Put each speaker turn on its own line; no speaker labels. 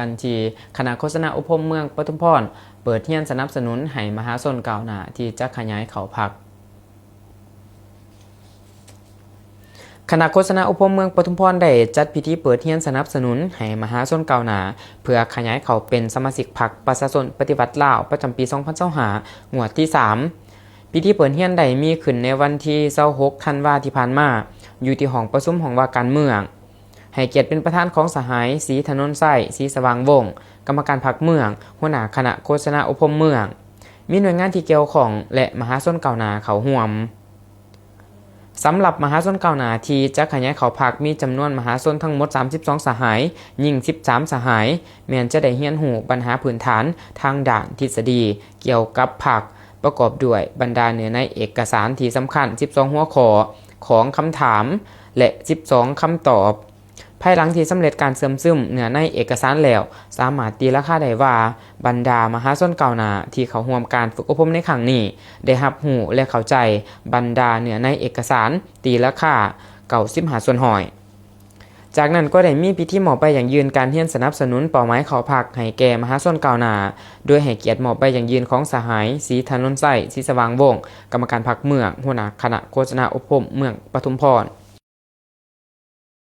กันที่คณะโฆษณาอุปมเมืองปทุมพรเปิดเรียนสนับสนุนให้มหาชนก้าวหน้าที่จะขยายเขาพักคณะโฆษณาอุปมเมืองปทุมพรได้จัดพิธีเปิดเรียนสนับสนุนให้มหาชนก้าวหน้าเพื่อขยายเขาเป็นสมาชิกพรรคประชาชนปฏิวัติลาวประจำปี2025งวดที่3พิธีเปิดเรียนได้มีขึ้นในวันที่26ธันวาคมที่ผ่านมาอยู่ที่ห้องประชุมของว่าการเมืองให้เกียรติเป็นประธานของสหายศรีถนนไส้ศรีสว่างวงศ์กรรมการพรรคเมืองหัวหน้าคณะโฆษณาอุปมเมืองมีหน่วยงานที่เกี่ยวข้องและมหาชนก้าวหน้าเข้าร่วมสำหรับมหาชนก้าวหน้าที่จะขยายเขาพรรคมีจำนวนมหาชนทั้งหมด32สหายยิ่ง13สหายแม้นจะได้เรียนรู้ปัญหาพื้นฐานทางด้านทฤษฎีเกี่ยวกับพรรคประกอบด้วยบรรดาเนื้อในเอกสารที่สำคัญ12หัวข้อของคำถามและ12คำตอบภายหลังที่สำเร็จการเสริมซึมเนื้อในเอกสารแล้วสามารถตีราคาได้ว่าบรรดามหาชนก้าวหน้าที่เขาร่วมการฝึกอบรมในครั้งนี้ได้รับรู้และเข้าใจบรรดาเนื้อในเอกสารตีราคา95ส่วนหอยจากนั้นก็ได้มีพิธีมอบใบอย่างยืนการเรียนสนับสนุนเป้าหมายเขาพรรคให้แก่มหาชนก้าวหน้าโดยให้เกียรติมอบใบอย่างยืนของสหายศรีถนนไส้ศรีสว่างวงศ์กรรมการพรรคเมืองหัวหน้าคณะโฆษณาอุปมเมืองปทุมพร